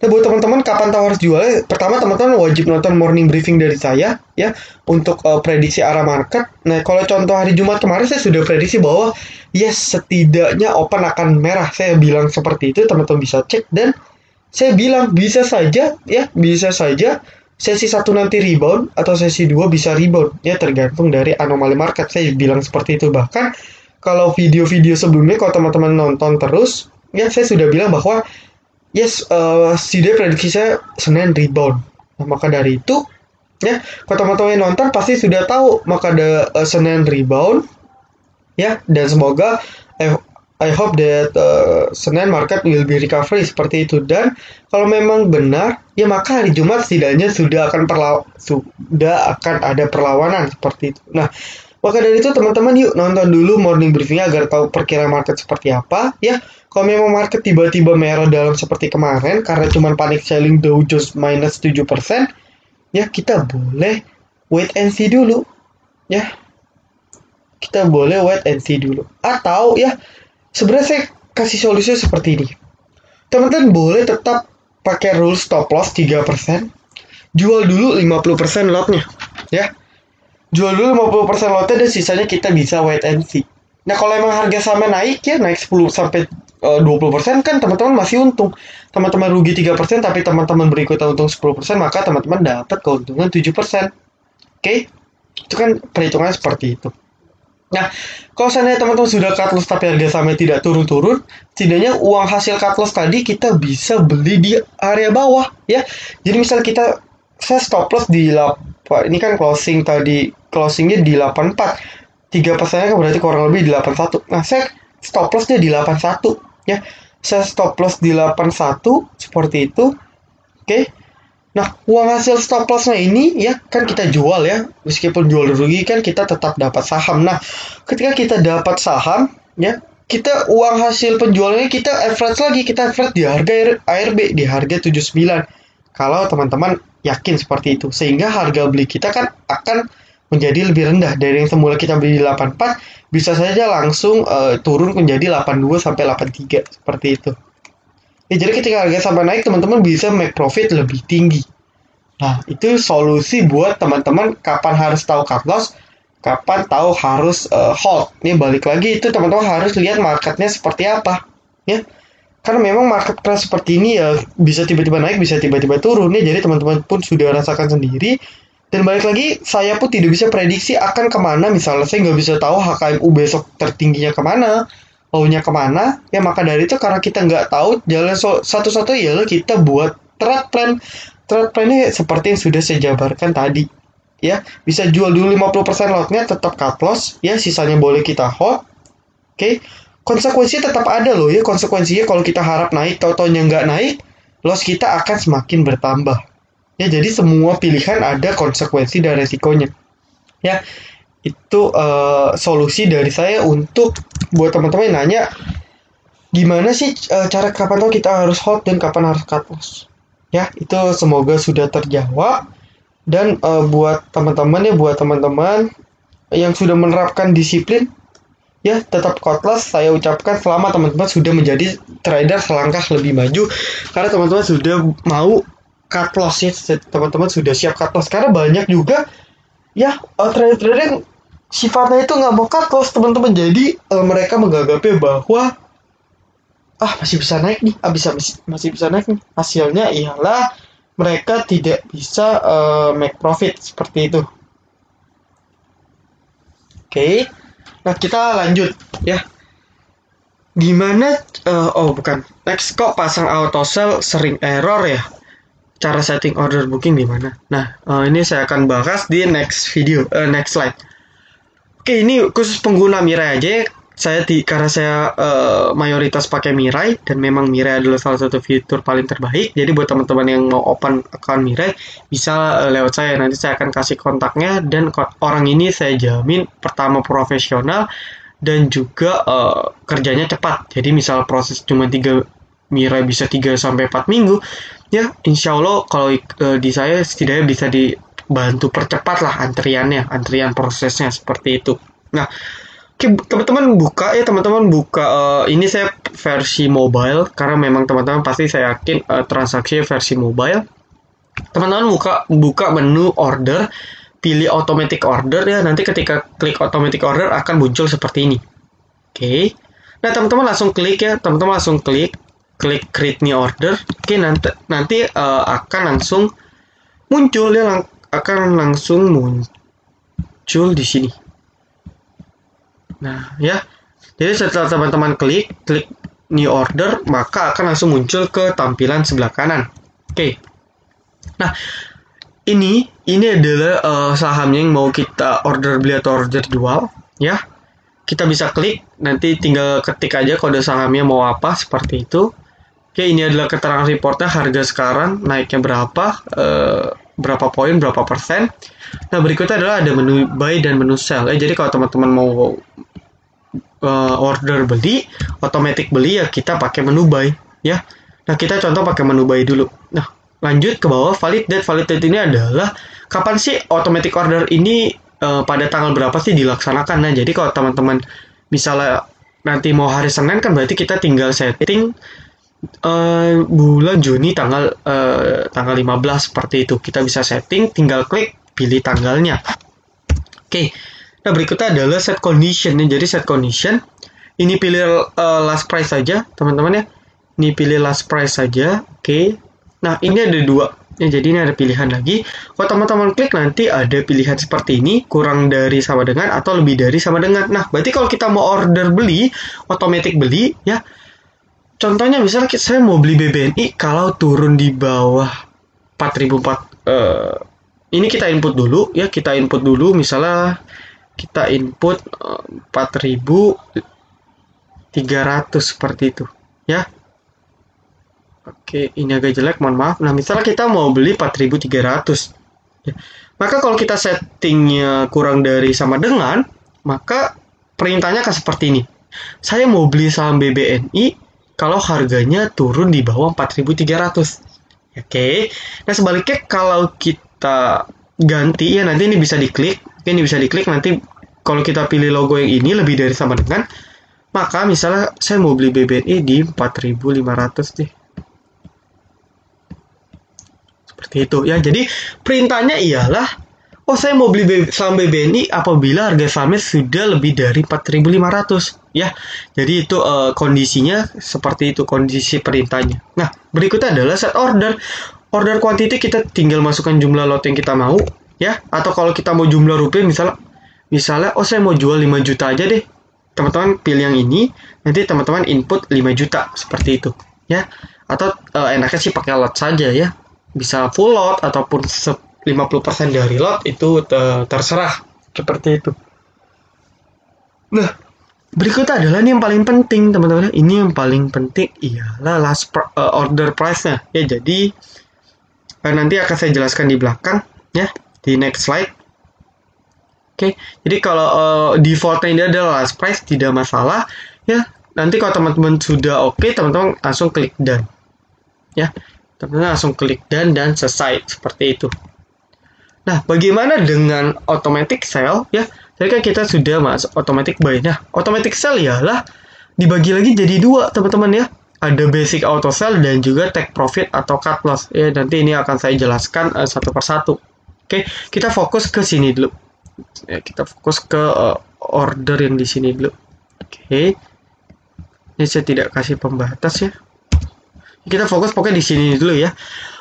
Nah, buat teman-teman kapan tahu harus jual? Pertama, teman-teman wajib nonton morning briefing dari saya ya untuk prediksi arah market. Nah, kalau contoh hari Jumat kemarin saya sudah prediksi bahwa yes, setidaknya open akan merah. Saya bilang seperti itu, teman-teman bisa cek, dan saya bilang bisa saja sesi 1 nanti rebound atau sesi 2 bisa rebound ya, tergantung dari anomali market. Saya bilang seperti itu. Bahkan kalau video-video sebelumnya kalau teman-teman nonton terus ya, saya sudah bilang bahwa yes, setidaknya prediksi saya Senin rebound. Nah, maka dari itu, ya, kalau teman-teman yang nonton pasti sudah tahu, maka ada Senin rebound, ya, dan semoga I hope that Senin market will be recovery seperti itu. Dan kalau memang benar, ya maka hari Jumat setidaknya sudah akan ada perlawanan seperti itu. Nah, maka dari itu teman-teman yuk nonton dulu morning briefingnya agar tahu perkiraan market seperti apa ya. Kalau memang market tiba-tiba merah dalam seperti kemarin karena cuma panic selling Dow Jones minus 7%, ya kita boleh wait and see dulu ya. Kita boleh wait and see dulu. Atau ya sebenarnya saya kasih solusi seperti ini. Teman-teman boleh tetap pakai rule stop loss 3%, jual dulu 50% lotnya ya. Jual dulu 50% lotnya dan sisanya kita bisa wait and see. Nah, kalau emang harga sahamnya naik ya, naik 10-20%, kan teman-teman masih untung. Teman-teman rugi 3%, tapi teman-teman berikutnya untung 10%, maka teman-teman dapat keuntungan 7%. Oke? Itu kan perhitungannya seperti itu. Nah, kalau seandainya teman-teman sudah cut loss tapi harga sahamnya tidak turun-turun, setidaknya uang hasil cut loss tadi kita bisa beli di area bawah ya. Jadi misal saya stop loss di ini kan closingnya di 84, 3%-nya kan berarti kurang lebih di 81. Nah, saya stop lossnya di 81 ya. Saya stop loss di 81 seperti itu. Oke. Nah, uang hasil stop lossnya ini ya kan kita jual ya. Meskipun jual rugi kan kita tetap dapat saham. Nah, ketika kita dapat saham ya, kita uang hasil penjualannya kita average di harga ARB di harga 79. Kalau teman-teman yakin seperti itu, sehingga harga beli kita kan akan menjadi lebih rendah dari yang semula kita beli di 84, bisa saja langsung turun menjadi 82 sampai 83 seperti itu. Ya, jadi ketika harga sampai naik, teman-teman bisa make profit lebih tinggi. Nah, itu solusi buat teman-teman kapan harus tahu cut loss, kapan tahu harus hold. Ini balik lagi, itu teman-teman harus lihat marketnya seperti apa ya. Karena memang market crash seperti ini ya bisa tiba-tiba naik, bisa tiba-tiba turun ya. Jadi teman-teman pun sudah rasakan sendiri. Dan balik lagi, saya pun tidak bisa prediksi akan kemana. Misalnya saya nggak bisa tahu HKMU besok tertingginya kemana, low-nya kemana. Ya maka dari itu karena kita nggak tahu, jalan satu-satunya ialah kita buat trade plan. Trade plan-nya seperti yang sudah saya jabarkan tadi. Ya, bisa jual dulu 50% lotnya, tetap cut loss. Ya, sisanya boleh kita hold. Oke. Konsekuensinya tetap ada loh ya. Konsekuensinya kalau kita harap naik, tau-taunya nggak naik, loss kita akan semakin bertambah. Ya, jadi semua pilihan ada konsekuensi dan resikonya. Ya, itu solusi dari saya untuk buat teman-teman yang nanya, gimana sih cara kapan tahu kita harus hold dan kapan harus cut loss. Ya, itu semoga sudah terjawab. Dan buat teman-teman yang sudah menerapkan disiplin, ya tetap cut loss. Saya ucapkan selamat teman-teman sudah menjadi trader selangkah lebih maju, karena teman-teman sudah mau cut loss ya. Teman-teman sudah siap cut loss, karena banyak juga ya trader-trader yang sifatnya itu nggak mau cut loss teman-teman. Jadi mereka menganggapnya bahwa masih bisa naik nih, masih bisa naik nih. Hasilnya ialah mereka tidak bisa make profit seperti itu. Oke. Nah, kita lanjut ya. Gimana oh bukan. Next, kok pasang auto sell sering error ya? Cara setting order booking gimana? Nah, ini saya akan bahas di next video, next slide. Oke, ini khusus pengguna Mirai aja. Karena saya mayoritas pakai Mirai dan memang Mirai adalah salah satu fitur paling terbaik. Jadi buat teman-teman yang mau open account Mirai bisa lewat saya. Nanti saya akan kasih kontaknya dan orang ini saya jamin pertama profesional dan juga kerjanya cepat. Jadi misal proses cuma 3 Mirai bisa 3 sampai 4 minggu, ya insya Allah kalau di saya setidaknya bisa dibantu percepat lah antrian prosesnya seperti itu. Nah, teman-teman buka ini saya versi mobile karena memang teman-teman pasti saya yakin transaksi versi mobile. Teman-teman buka menu order, pilih automatic order ya. Nanti ketika klik automatic order akan muncul seperti ini. Oke. Nah, teman-teman langsung klik ya. Teman-teman langsung klik create new order. Oke, nanti akan langsung muncul ya, di sini. Nah, ya. Jadi setelah teman-teman klik new order, maka akan langsung muncul ke tampilan sebelah kanan. Oke. Nah, ini adalah sahamnya yang mau kita order beli atau order jual, ya. Kita bisa klik, nanti tinggal ketik aja kode sahamnya mau apa, seperti itu. Oke, ini adalah keterangan reportnya, harga sekarang naiknya berapa poin, berapa persen. Nah, berikutnya adalah ada menu buy dan menu sell. Jadi kalau teman-teman mau order beli, otomatis beli ya kita pakai menu buy ya. Nah, kita contoh pakai menu buy dulu. Nah, lanjut ke bawah valid date ini adalah kapan sih automatic order ini pada tanggal berapa sih dilaksanakan. Nah, jadi kalau teman-teman misalnya nanti mau hari Senin kan berarti kita tinggal setting bulan Juni tanggal 15 seperti itu. Kita bisa setting, tinggal klik pilih tanggalnya. Oke. Nah, berikutnya adalah set condition. Jadi set condition ini pilih last price saja, teman-teman ya. Ini pilih last price saja. Oke. Nah, ini ada 2. Ya, jadi ini ada pilihan lagi. Kalau teman-teman klik nanti ada pilihan seperti ini, kurang dari sama dengan atau lebih dari sama dengan. Nah, berarti kalau kita mau order beli, otomatis beli ya. Contohnya misalnya saya mau beli BBNI kalau turun di bawah 4.004. Ini kita input dulu ya, misalnya kita input 4.300 seperti itu ya. Oke, ini agak jelek, mohon maaf. Nah, misalnya kita mau beli 4.300 ya. Maka kalau kita settingnya kurang dari sama dengan, maka perintahnya akan seperti ini. Saya mau beli saham BBNI kalau harganya turun di bawah 4.300. Oke. Nah, sebaliknya kalau kita ganti ya, nanti ini bisa diklik. Ini bisa diklik, nanti kalau kita pilih logo yang ini lebih dari sama dengan, maka misalnya saya mau beli BBNI di 4.500 deh. Seperti itu ya. Jadi perintahnya ialah, saya mau beli saham BBNI apabila harga sahamnya sudah lebih dari 4.500 ya. Jadi itu kondisinya seperti itu, kondisi perintahnya. Nah, berikutnya adalah set order. Order quantity kita tinggal masukkan jumlah lot yang kita mau ya, atau kalau kita mau jumlah rupiah misalnya saya mau jual 5 juta aja deh. Teman-teman pilih yang ini, nanti teman-teman input 5 juta seperti itu ya. Atau enaknya sih pakai lot saja ya. Bisa full lot ataupun 50% dari lot, itu terserah seperti itu. Nah, berikutnya adalah ini yang paling penting, teman-teman. Ini yang paling penting ialah last order price-nya ya. Jadi nanti akan saya jelaskan di belakang ya, di next slide. Oke, jadi kalau default-nya ini adalah last price, tidak masalah ya. Nanti kalau teman-teman sudah oke, teman-teman langsung klik done ya. Teman-teman langsung klik done dan selesai seperti itu. Nah, bagaimana dengan automatic sell ya? Tadi kan kita sudah masuk automatic buy. Nah, automatic sell ialah dibagi lagi jadi 2, teman-teman ya. Ada basic auto sell dan juga take profit atau cut loss ya. Nanti ini akan saya jelaskan satu persatu. Oke, kita fokus ke sini dulu. Ya, kita fokus ke order yang di sini dulu. Oke. Ini saya tidak kasih pembatas ya. Kita fokus pokoknya di sini dulu ya.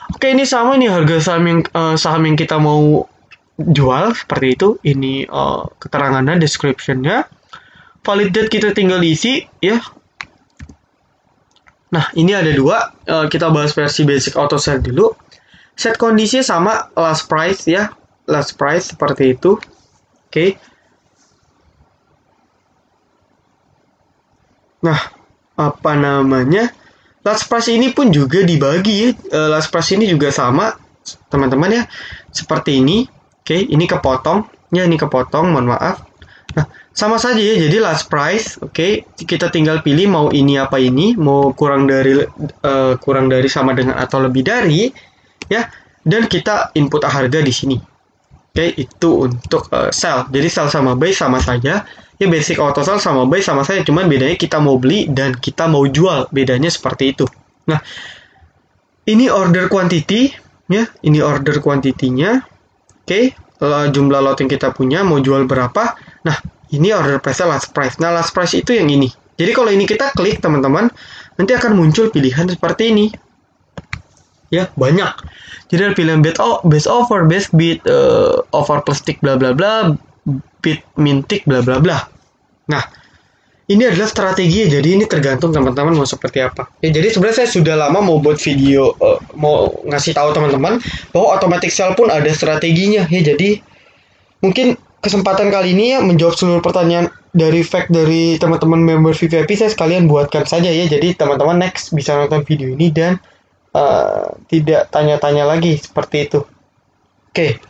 Oke, ini sama nih harga saham yang kita mau jual seperti itu. Ini keterangannya, description-nya. Validate kita tinggal isi ya. Nah, ini ada dua. Kita bahas versi basic auto sell dulu. Set kondisinya sama last price ya. Last price seperti itu. Oke. Nah, apa namanya? Last price ini pun juga dibagi ya. Last price ini juga sama, teman-teman ya. Seperti ini. Oke, ini kepotong. Ya, ini kepotong, mohon maaf. Nah, sama saja ya. Jadi last price, oke. Kita tinggal pilih mau ini apa ini, mau kurang dari sama dengan atau lebih dari, ya. Dan kita input harga di sini. Oke, itu untuk sell. Jadi sell sama buy sama saja. Ya, basic auto sell sama buy sama saja, cuman bedanya kita mau beli dan kita mau jual. Bedanya seperti itu. Nah, ini order quantity, ya. Ini order quantity-nya. Oke, jumlah lot yang kita punya, mau jual berapa. Nah, ini order price last price. Nah, last price itu yang ini. Jadi kalau ini kita klik, teman-teman, nanti akan muncul pilihan seperti ini. Ya, banyak. Jadi ada pilihan best offer, best bid, offer plus tick, bla bla bla, bid min tick, bla bla bla. Nah, ini adalah strategi. Jadi ini tergantung teman-teman mau seperti apa. Ya, jadi sebenarnya saya sudah lama mau buat video, mau ngasih tahu teman-teman bahwa automatic sell pun ada strateginya. Ya, jadi mungkin kesempatan kali ini ya menjawab seluruh pertanyaan dari teman-teman member VIP saya sekalian buatkan saja ya. Jadi teman-teman next bisa nonton video ini dan tidak tanya-tanya lagi seperti itu. Oke.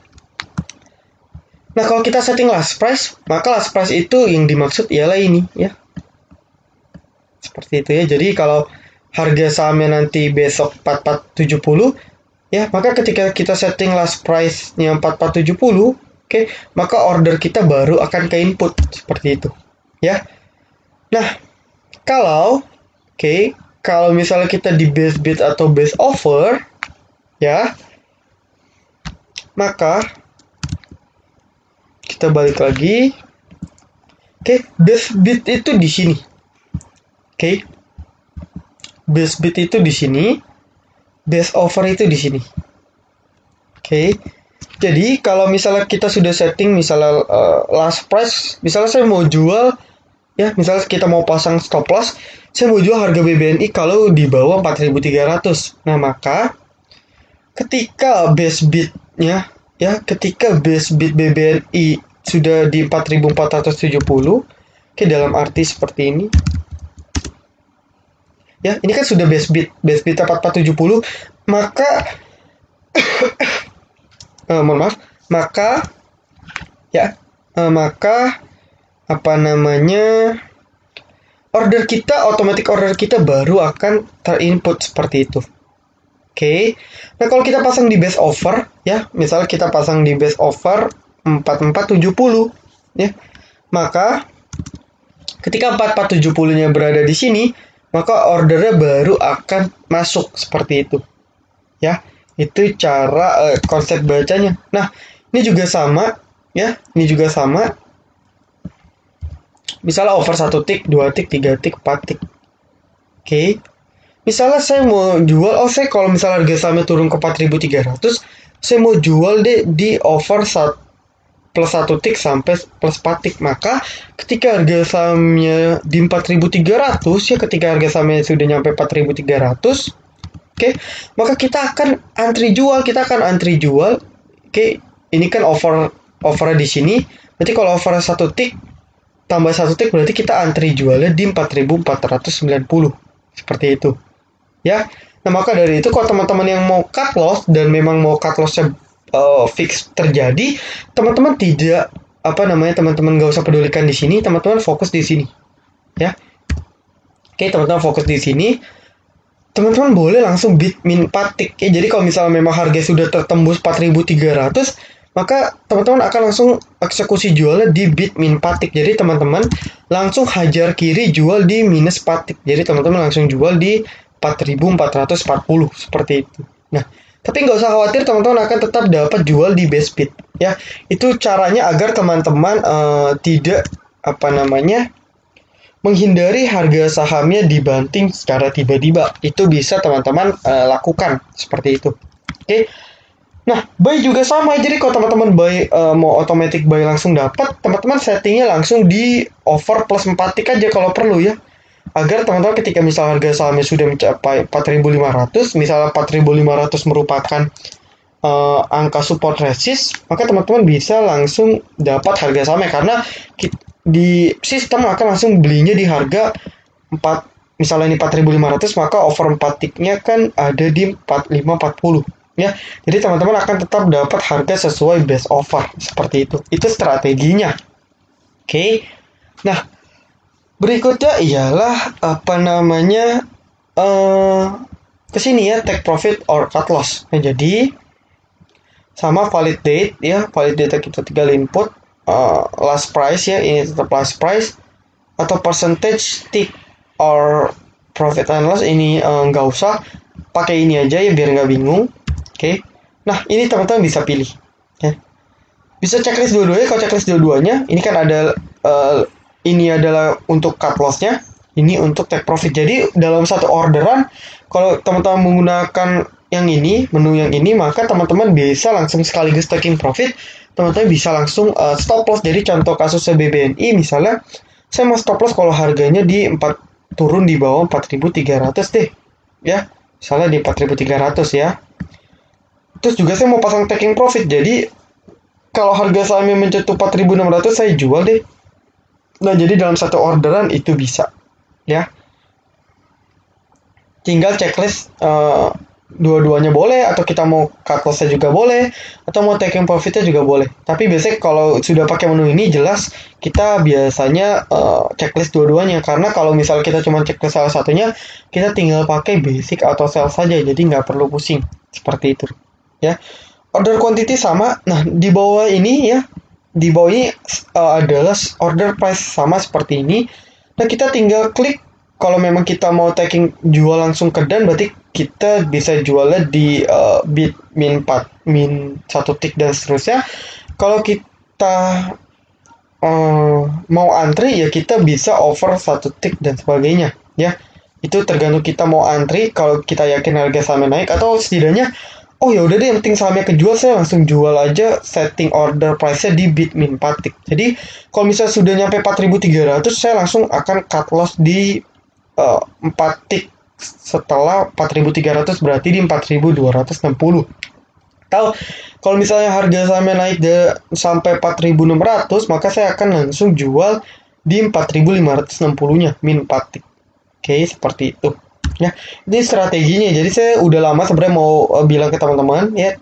Nah, kalau kita setting last price, maka last price itu yang dimaksud ialah ini ya. Seperti itu ya. Jadi kalau harga sahamnya nanti besok 4470 ya, maka ketika kita setting last price-nya 4470, oke, maka order kita baru akan ke input seperti itu ya. Nah, kalau misalnya kita di base bid atau base offer ya, maka kita balik lagi. Base bid itu di sini. Base bid itu di sini, base offer itu di sini. Jadi kalau misalnya kita sudah setting misalnya last price, misalnya saya mau jual ya, misalnya kita mau pasang stop loss, saya mau jual harga BBNI kalau di bawah 4.300. Nah, maka ketika base bid-nya ya, ketika base bid BBNI sudah di 4.470, dalam arti seperti ini. Ya, ini kan sudah base bid 4470, maka mohon maaf, maka apa namanya, automatic order kita baru akan terinput seperti itu. Nah, kalau kita pasang di base offer ya, misalnya kita pasang di base offer 4470 ya, maka ketika 4470-nya berada di sini, maka ordernya baru akan masuk seperti itu ya. Itu cara konsep bacanya. Nah, ini juga sama ya, ini juga sama. Misalnya offer 1 tick, 2 tick, 3 tick, 4 tick. Misalnya saya mau jual, saya kalau misalnya harga sahamnya turun ke 4.300, saya mau jual deh di offer plus 1 tick sampai plus 4 tick. Maka ketika harga sahamnya di 4.300 ya, ketika harga sahamnya sudah nyampe 4.300, maka kita akan antri jual. Ini kan offernya di sini. Berarti kalau offer 1 tick tambah 1 tick berarti kita antri jualnya di 4.490 seperti itu ya. Nah, maka dari itu kalau teman-teman yang mau cut loss dan memang mau cut lossnya fix terjadi, teman-teman teman-teman nggak usah pedulikan di sini, teman-teman fokus di sini ya. Teman-teman fokus di sini, teman-teman boleh langsung bid min 4 tick ya. Jadi kalau misalnya memang harga sudah tertembus 4.300, maka teman-teman akan langsung eksekusi jualnya di bid min 4 tick. Jadi teman-teman langsung hajar kiri jual di minus 4 tick. Jadi teman-teman langsung jual di 4.440 seperti itu. Nah, tapi nggak usah khawatir, teman-teman akan tetap dapat jual di base bid ya. Itu caranya agar teman-teman tidak menghindari harga sahamnya dibanting secara tiba-tiba. Itu bisa teman-teman lakukan seperti itu. Oke. Nah, buy juga sama. Jadi kalau teman-teman buy mau automatic buy langsung dapat, teman-teman settingnya langsung di over plus 4 tick aja kalau perlu ya. Agar teman-teman ketika misal harga sahamnya sudah mencapai 4.500, misalnya 4.500 merupakan angka support resist, maka teman-teman bisa langsung dapat harga sahamnya karena di sistem akan langsung belinya di harga 4, misalnya ini 4.500, maka over 4 ticknya kan ada di 4540 ya. Jadi teman-teman akan tetap dapat harga sesuai base offer seperti itu. Itu strateginya. Oke. Nah, berikutnya ialah apa namanya kesini ya, take profit or cut loss. Nah, jadi sama valid date ya, valid date kita tinggal input last price ya, ini tetap last price, atau percentage tick or profit and loss ini nggak usah, pakai ini aja ya biar nggak bingung. Oke. Nah, ini teman-teman bisa pilih ya. Bisa checklist dua-duanya. Kalau checklist dua-duanya, ini kan ada ini adalah untuk cut loss-nya, ini untuk take profit. Jadi dalam satu orderan, kalau teman-teman menggunakan yang ini, menu yang ini, maka teman-teman bisa langsung sekaligus taking profit. Teman-teman bisa langsung stop loss. Jadi contoh kasusnya BBNI misalnya, saya mau stop loss kalau harganya di 4, turun di bawah 4.300 deh ya, misalnya di 4.300 ya. Terus juga saya mau pasang taking profit, jadi kalau harga sahamnya mencetus 4.600 saya jual deh. Nah, jadi dalam satu orderan itu bisa ya. Tinggal checklist dua-duanya boleh, atau kita mau cut loss-nya juga boleh, atau mau taking profit-nya juga boleh. Tapi biasanya kalau sudah pakai menu ini jelas kita biasanya checklist dua-duanya, karena kalau misal kita cuma checklist salah satunya, kita tinggal pakai basic atau sell saja, jadi nggak perlu pusing seperti itu ya. Order quantity sama. Nah, di bawah ini ya, di bawah ini adalah order price sama seperti ini. Nah, kita tinggal klik. Kalau memang kita mau taking jual langsung ke dan, berarti kita bisa jualnya di bid min 4, min 1 tick dan seterusnya. Kalau kita mau antri ya kita bisa over 1 tick dan sebagainya ya. Itu tergantung kita mau antri. Kalau kita yakin harga sahamnya naik, atau setidaknya oh ya udah deh, yang penting sahamnya kejual, saya langsung jual aja, setting order price-nya di bid min 4 tick. Jadi kalau misalnya sudah nyampe 4.300, saya langsung akan cut loss di 4 tick. Setelah 4.300 berarti di 4.260. Tahu, kalau misalnya harga sahamnya naik sampai 4.600, maka saya akan langsung jual di 4.560-nya min 4 tick. Oke, seperti itu. Ya, ini strateginya. Jadi saya udah lama sebenarnya mau bilang ke teman-teman ya,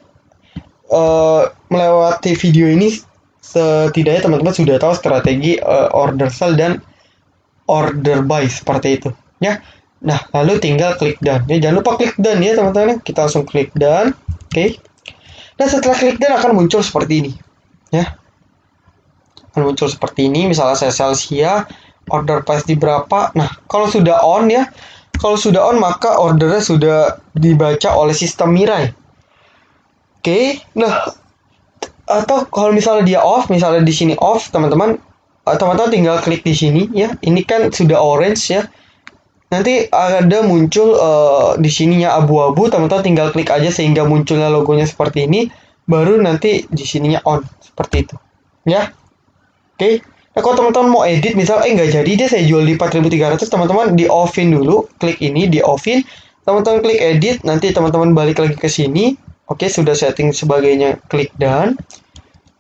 melewati video ini setidaknya teman-teman sudah tahu strategi order sell dan order buy seperti itu ya. Nah, lalu tinggal klik done ya, jangan lupa klik done ya teman-teman. Kita langsung klik done. Oke. Nah, setelah klik done akan muncul seperti ini ya, akan muncul seperti ini. Misalnya saya sell sia, order price di berapa. Nah, kalau sudah on ya, kalau sudah on maka ordernya sudah dibaca oleh sistem Mirai. Oke. Nah, atau kalau misalnya dia off, misalnya di sini off, teman-teman tinggal klik di sini ya. Ini kan sudah orange ya. Nanti ada muncul di sininya abu-abu, teman-teman tinggal klik aja sehingga munculnya logonya seperti ini, baru nanti di sininya on seperti itu ya. Oke. Nah, kalau teman-teman mau edit, misal nggak jadi deh saya jual di 4.300, teman-teman di offin dulu, klik ini di offin, teman-teman klik edit, nanti teman-teman balik lagi ke sini. Oke, sudah setting sebagainya, klik done.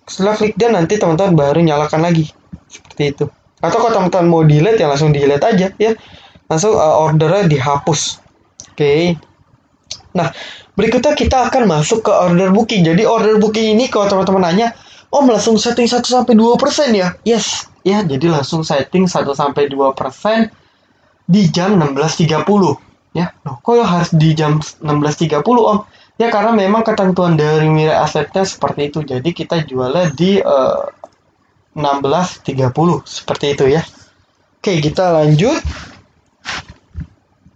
Setelah klik done, nanti teman-teman baru nyalakan lagi seperti itu. Atau kalau teman-teman mau delete ya langsung delete aja ya, langsung ordernya dihapus. Oke. Nah, berikutnya kita akan masuk ke order booking. Jadi order booking ini kalau teman-teman nanya, oh langsung setting 1-2% ya? Yes, ya, jadi langsung setting 1-2% di jam 16.30 ya. Loh, kok harus di jam 16.30 Om? Ya karena memang ketentuan dari Mirai Assetnya seperti itu. Jadi kita jualnya di 16.30 seperti itu ya. Oke, kita lanjut.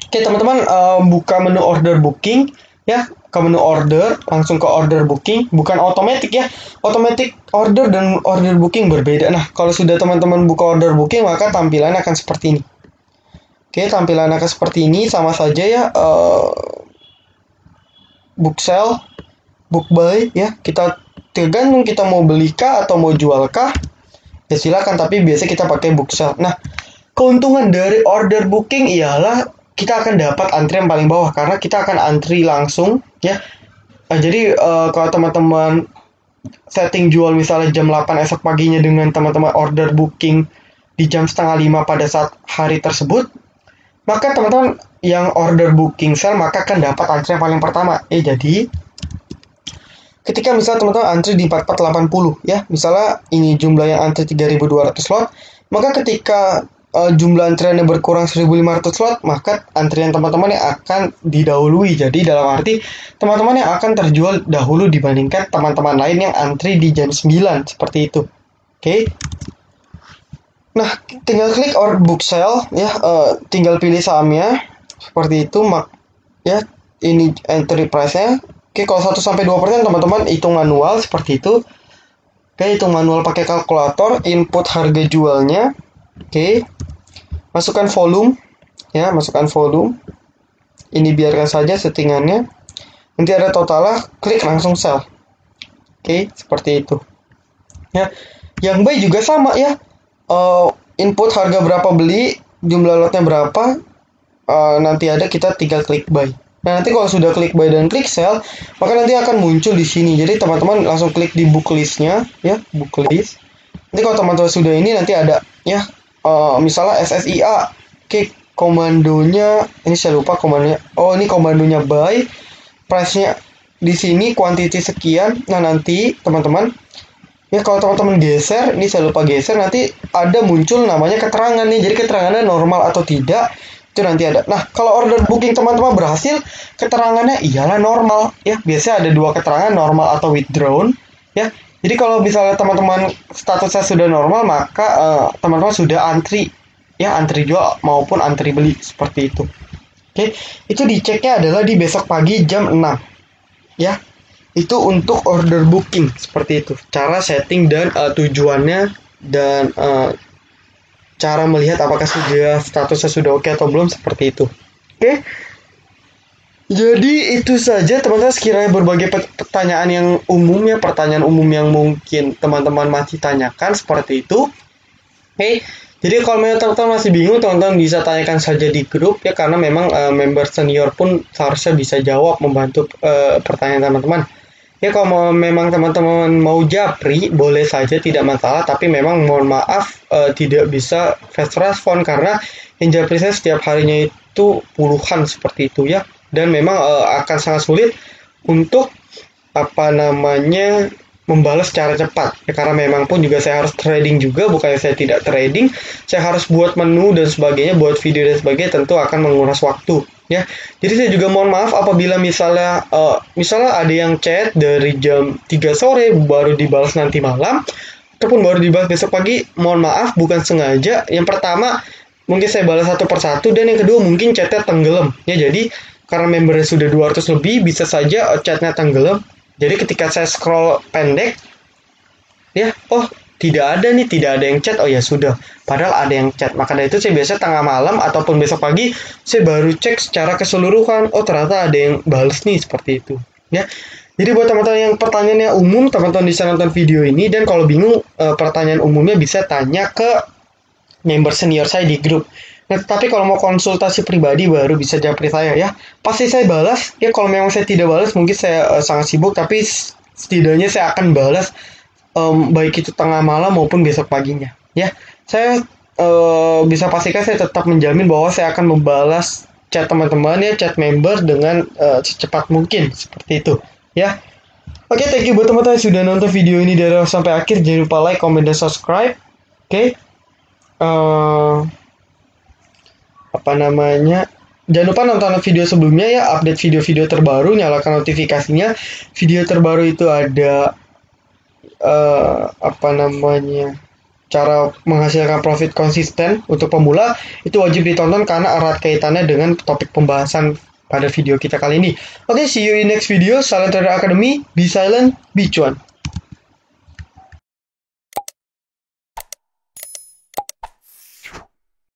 Oke teman-teman, buka menu order booking ya, ke menu order, langsung ke order booking, bukan otomatis ya. Automatic order dan order booking berbeda. Nah, kalau sudah teman-teman buka order booking, maka tampilannya akan seperti ini. Oke, tampilannya akan seperti ini, sama saja ya, book sell, book buy ya. Kita tergantung kita mau beli kah atau mau jual kah. Ya silakan, tapi biasa kita pakai book sell. Nah, keuntungan dari order booking ialah kita akan dapat antrian paling bawah karena kita akan antri langsung ya. Jadi kalau teman-teman setting jual misalnya jam 8 esok paginya dengan teman-teman order booking di jam setengah 5 pada saat hari tersebut, maka teman-teman yang order booking sell maka akan dapat antrian paling pertama. Jadi ketika misalnya teman-teman antri di 4480 ya, misalnya ini jumlah yang antri 3200 slot, maka ketika jumlah antriannya berkurang 1500 slot, maka antrian teman-teman yang akan didahului. Jadi dalam arti teman-teman yang akan terjual dahulu dibandingkan teman-teman lain yang antri di jam 9 seperti itu. Oke. Nah, tinggal klik order book sell ya, tinggal pilih sahamnya seperti itu ya. Ini entry price-nya. Oke, kalau 1-2% teman-teman hitung manual seperti itu. Oke, hitung manual pakai kalkulator, input harga jualnya. Oke. Masukkan volume ya, masukkan volume. Ini biarkan saja settingannya. Nanti ada totalnya, klik langsung sell. Oke, seperti itu. Ya. Yang buy juga sama ya. Input harga berapa beli, jumlah lotnya berapa. Nanti ada, kita tinggal klik buy. Nah, nanti kalau sudah klik buy dan klik sell, maka nanti akan muncul di sini. Jadi teman-teman langsung klik di book list-nya ya, book list. Nanti kalau teman-teman sudah ini nanti ada ya, misalnya SSIA. Oke, komandonya ini saya lupa komandonya. Oh, ini komandonya buy. Price-nya di sini quantity sekian. Nah, nanti teman-teman ya kalau teman-teman geser, ini saya lupa geser, nanti ada muncul namanya keterangan nih. Jadi keterangannya normal atau tidak itu nanti ada. Nah, kalau order booking teman-teman berhasil, keterangannya ialah normal ya. Biasanya ada dua keterangan, normal atau withdrawn ya. Jadi kalau misalnya teman-teman statusnya sudah normal, maka teman-teman sudah antri ya, antri jual maupun antri beli seperti itu. Oke, itu diceknya adalah di besok pagi jam 6 ya. Itu untuk order booking seperti itu. Cara setting dan tujuannya dan cara melihat apakah statusnya sudah oke atau belum seperti itu. Oke. Jadi itu saja teman-teman, sekiranya berbagai pertanyaan yang umum ya, pertanyaan umum yang mungkin teman-teman masih tanyakan seperti itu. Oke. Jadi kalau teman-teman masih bingung, teman-teman bisa tanyakan saja di grup ya, karena memang member senior pun seharusnya bisa jawab, membantu pertanyaan teman-teman. Ya kalau memang teman-teman mau japri, boleh saja, tidak masalah. Tapi memang mohon maaf tidak bisa fast respon karena yang japri saya setiap harinya itu puluhan seperti itu ya. Dan memang akan sangat sulit untuk membalas secara cepat ya, karena memang pun juga saya harus trading juga, bukannya saya tidak trading. Saya harus buat menu dan sebagainya, buat video dan sebagainya, tentu akan menguras waktu. Ya, jadi saya juga mohon maaf apabila misalnya ada yang chat dari jam 3 sore baru dibalas nanti malam, ataupun baru dibalas besok pagi. Mohon maaf, bukan sengaja. Yang pertama, mungkin saya balas satu persatu, dan yang kedua mungkin chatnya tenggelam. Ya, jadi karena membernya sudah 200 lebih, bisa saja chatnya tenggelam. Jadi ketika saya scroll pendek, ya, tidak ada yang chat, ya sudah, padahal ada yang chat. Maka dari itu saya biasa tengah malam ataupun besok pagi saya baru cek secara keseluruhan, ternyata ada yang balas nih, seperti itu ya. Jadi buat teman-teman yang pertanyaannya umum, teman-teman bisa nonton video ini, dan kalau bingung pertanyaan umumnya bisa tanya ke member senior saya di grup. Nah, tapi kalau mau konsultasi pribadi baru bisa japri saya ya. Pasti saya balas ya. Kalau memang saya tidak balas, mungkin saya sangat sibuk, tapi setidaknya saya akan balas baik itu tengah malam maupun besok paginya ya. Saya bisa pastikan saya tetap menjamin bahwa saya akan membalas chat teman-teman ya, chat member dengan secepat mungkin seperti itu ya. Oke, thank you buat teman-teman yang sudah nonton video ini dari awal sampai akhir. Jangan lupa like, comment, dan subscribe. Oke. Jangan lupa nonton video sebelumnya ya, update video-video terbaru, nyalakan notifikasinya. Video terbaru itu ada cara menghasilkan profit konsisten untuk pemula. Itu wajib ditonton karena erat kaitannya dengan topik pembahasan pada video kita kali ini. Oke, see you in next video. Silent Trader Academy, be silent, be cuan.